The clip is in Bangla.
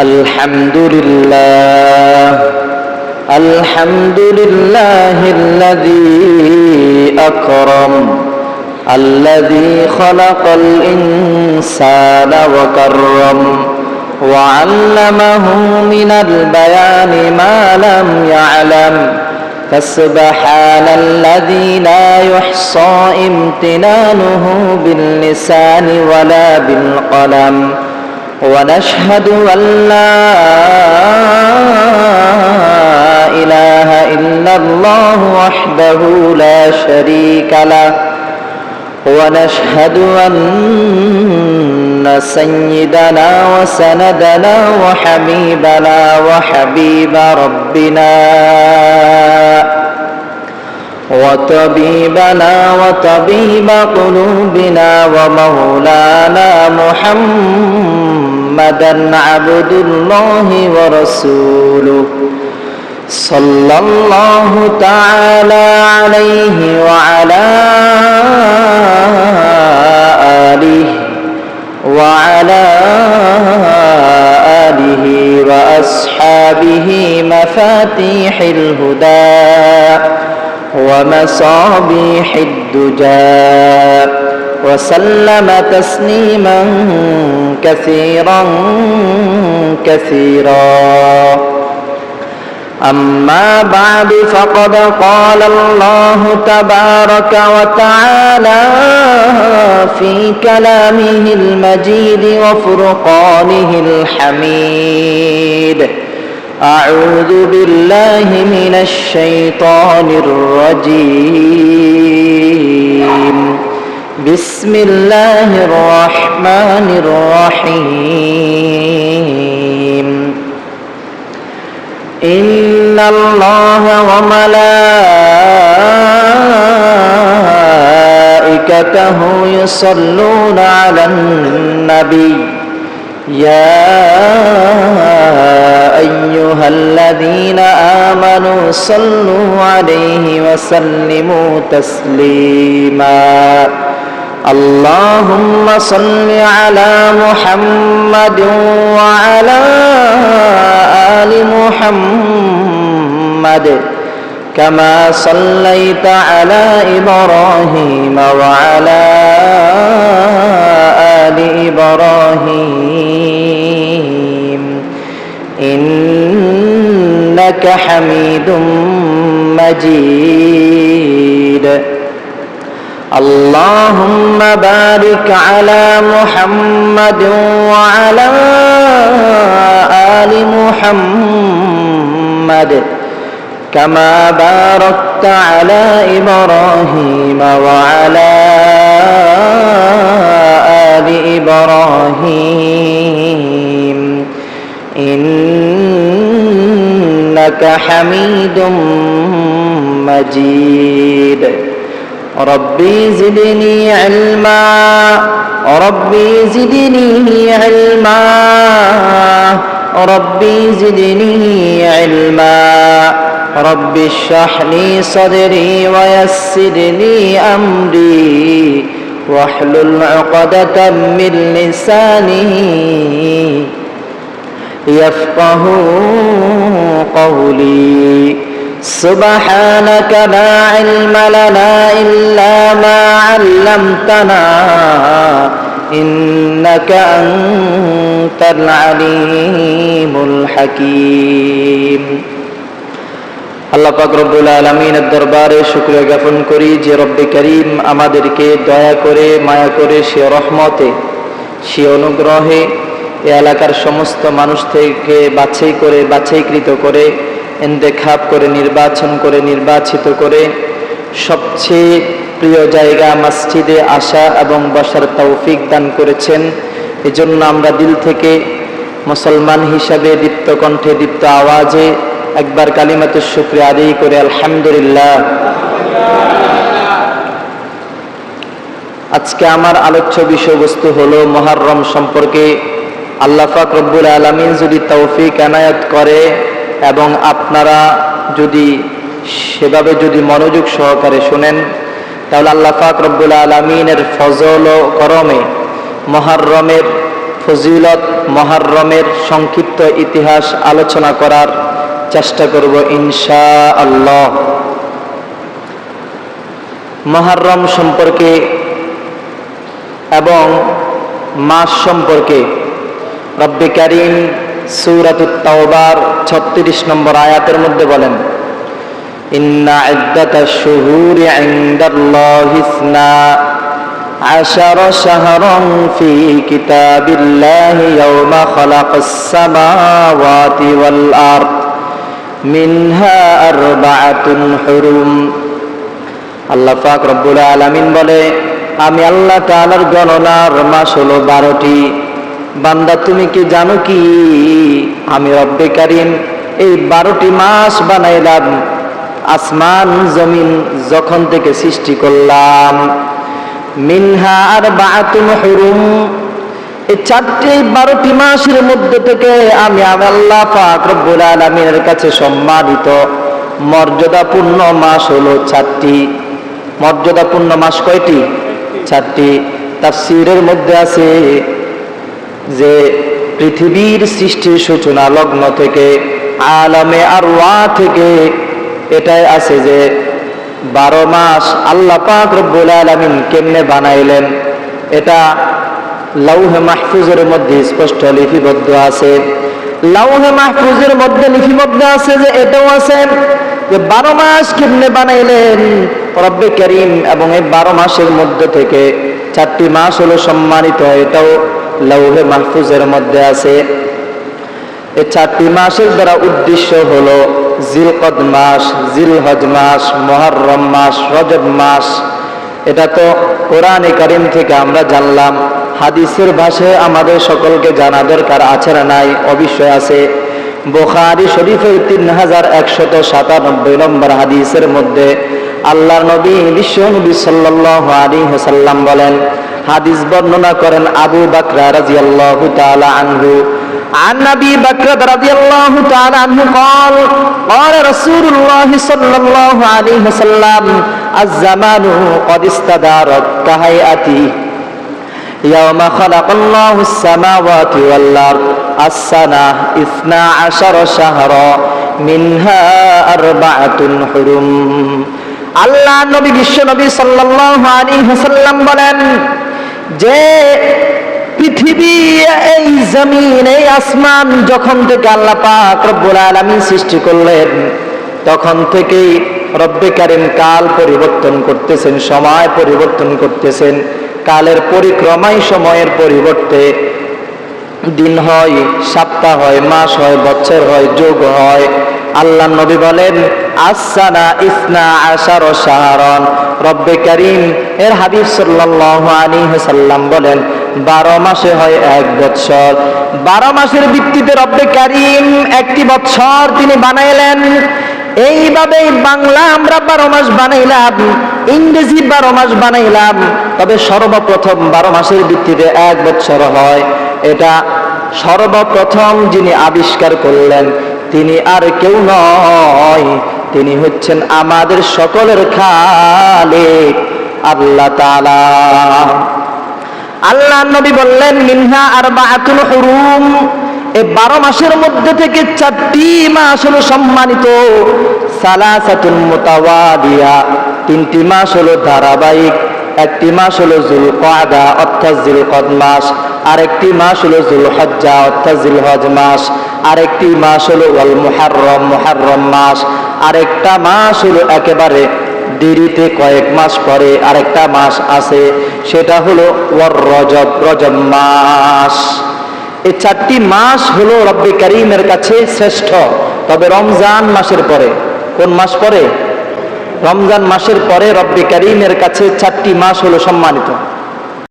الحمد لله الذي أكرم الذي خلق الإنسان وكرم وعلمه من البيان ما لم يعلم فسبحان الذي لا يحصى امتنانه باللسان ولا بالقلم ونشهد أن لا إله إلا الله وحده لا شريك له ونشهد أن سيدنا وسندنا وحبيبنا وحبيب ربنا وطبيبنا وطبيب قلوبنا ومولانا محمدا عبد الله ورسوله صلى الله تعالى عليه وعلى آله وأصحابه مفاتيح الهدى ومصابيح الدجى وسلم تسليما كثيرا أما بعد فقد قال الله تبارك وتعالى في كلامه المجيد وفرقانه الحميد أعوذ بالله من الشيطان الرجيم بسم الله الرحمن الرحيم إن الله وملائكته يصلون على النبي يا أيها الذين آمنوا صلوا عليه وسلموا تسليما اللهم صل على محمد وعلى آل محمد كما صليت على إبراهيم وعلى آل إبراهيم إنك حميد مجيد اللهم بارك على محمد وعلى آل محمد كما باركت على إبراهيم وعلى آل إبراهيم إنك حميد مجيد ربي زدني علما ربي زدني علما ربي زدني علما رب اشرح لي صدري ويسر لي أمري واحلل عقدة من لساني يفقه قولي سبحانك لا علم لنا إلا ما علمتنا إنك أنت العليم الحكيم আল্লাহ পাক রব্বুল আলামিনের দরবারে শুকরিয়া জ্ঞাপন করি যে রব্বে করিম আমাদেরকে দয়া করে মায়া করে সে রহমতে সে অনুগ্রহে এই এলাকার সমস্ত মানুষ থেকে বাছাইকৃত করে ইন্তেখাব করে নির্বাচিত করে সবচেয়ে প্রিয় জায়গা মসজিদে আসা এবং বসার তৌফিক দান করেছেন। এজন্য আমরা দিল থেকে মুসলমান হিসাবে দীপ্ত কণ্ঠে দীপ্ত আওয়াজে একবার কালিমাতুশ শুকরিয়া আদায় করে আলহামদুলিল্লাহ। আজকে আমার আলোচ্য বিষয়বস্তু হলো মুহররম সম্পর্কে। আল্লাহ পাক রব্বুল আলামিন যদি তৌফিক এনায়েত করে এবং আপনারা যদি সেভাবে মনোযোগ সহকারে শুনেন, তাহলে আল্লাহ পাক রব্বুল আলামিনের ফজল ও করমে মুহররমের ফজিলত মুহররমের সংক্ষিপ্ত ইতিহাস আলোচনা করার চেষ্টা করব ইনশাআল্লাহ। মুহররম সম্পর্কে এবং মাস সম্পর্কে রব্বে কারীম সূরাতুত তাওবার 36 নম্বর আয়াতের মধ্যে বলেন, ইন্না ইদ্দাতাশ শুহুরি ইনদাল্লাহি ইসনা আশারা শাহরান ফি কিতাবিল্লাহি ইয়াওমা খালাকাস সামাওয়াতি ওয়াল আরদ মিনহা আরবাআতুন হুরুম। আল্লাহ পাক রব্বুল আলামিন বলে, আমি আল্লাহ তাআলার গণনার মাস হলো 12টি। বান্দা তুমি কি জানো কি আমি রব্বে কারীম এই 12টি মাস বানাইলাম আসমান জমিন যখন থেকে সৃষ্টি করলাম। মিনহা আরবাআতুন হুরুম, এই 12টি মাসের মধ্যে থেকে আমি আল্লাহ পাক রব্বুল আলামিনের কাছে সম্মানিত মর্যাদাপূর্ণ মাস হলো 4টি। মর্যাদাপূর্ণ মাস কয়টি? 4টি। তাফসীরের মধ্যে আছে যে পৃথিবীর সৃষ্টির সূচনা লগ্ন থেকে আলামে আরওয়াহ থেকে এটাই আছে যে 12 মাস আল্লাহ পাক রব্বুল আলামিন কেমনে বানাইলেন, এটা লাউহে মাহফুজের মধ্যে স্পষ্ট লিপিবদ্ধ আছে। লাউহে মাহফুজের মধ্যে লিপিবদ্ধ আছে যে এটাও আছে যে 12 মাস কেমনে বানাইলেন রব্বে কারীম, এবং এই 12 মাসের মধ্যে থেকে 4টি মাস হলো সম্মানিত, এটাও লাউহে মাহফুজের মধ্যে আছে। এই 4টি মাসের দ্বারা উদ্দেশ্য হলো জিলকদ মাস, জিলহজ মাস, মুহররম মাস, রজব মাস। এটা তো কোরআনে কারীম থেকে আমরা জানলাম, হাদিসের ভাষায় আমাদের সকলকে জানা দরকার আছে না নাই? অবশ্যই আছে। বুখারী শরীফের 3197 নম্বর হাদিসের মধ্যে আল্লাহর নবী বিশ্বনবী সাল্লাল্লাহু আলাইহি ওয়াসাল্লাম বলেন, হাদিস বর্ণনা করেন আবু বকর রাদিয়াল্লাহু তাআলা আনহু, عن أبي بكر رضي الله تعالى عنه قال قال رسول الله صلى الله عليه وسلم الزمان قد استدار كهيئته يوم خلق الله السماوات والأرض السنة 12 شهرا منها 4 حرم। আল্লাহ নবী বিশ্ব নবী সাল্লাল্লাহু আলাইহি ওয়াসাল্লাম বলেন যে পৃথিবী, এই জমিন, এই আসমান যখন থেকে আল্লাহ পাক রব্বুল আলামিন সৃষ্টি করলেন তখন থেকেই রব্বে কারীম কাল পরিবর্তন করতেছেন, সময় পরিবর্তন করতেছেন। কালের পরিক্রমায় সময়ের পরিবর্তে দিন হয়, সপ্তাহ হয়, মাস হয়, বছর হয়, যুগ হয়। আল্লাহ নবী বলেন আসসানা 12 শাহরান, রব্বে কারীম এর হাবিব সাল্লাল্লাহু আলাইহি ওয়াসাল্লাম বলেন 12 মাসে হয় 1 বছর। 12 মাসের ভিত্তিতে রব্বে কারীম একটি বছর তিনি বানাইলেন। এইভাবেই বাংলা আমরা 12 মাস বানাইলাম, ইংরেজি 12 মাস বানাইলাম, তবে সর্বপ্রথম 12 মাসের ভিত্তিতে 1 বছর হয়। এটা সর্বপ্রথম যিনি আবিষ্কার করলেন তিনি আর কেউ নয়, তিনি হচ্ছেন আমাদের সকলের খালিক আল্লাহ তাআলা। আল্লাহ নবী বললেন মিনহা আরবাআতুন হুরুম, এই 12 মাসের মধ্যে থেকে 4টি মাস হলো সম্মানিত। সালাসাতুন মুতাওয়াদিয়া, 3টি মাস হলো ধারাবাহিক। একটি মাস হলো যুলকাদা অর্থাৎ জিলকদ মাস, আরেকটি মাস হলো যুলহজ্জা অর্থাৎ জিলহজ মাস, আরেকটি মাস হলো ওয়াল মুহররম মুহররম মাস, আরেকটা মাস হলো একেবারে দেরিতে কয়েক মাস পরে আরেকটা মাস আছে, সেটা হলো ওয়ার রজব, রজব মাস। এই 4টি মাস হলো রব্বে কারীমের কাছে শ্রেষ্ঠ। তবে রমজান মাসের পরে, কোন মাস পরে? রমজান মাসের পরে রব্বে কারীমের কাছে 4টি মাস হলো সম্মানিত।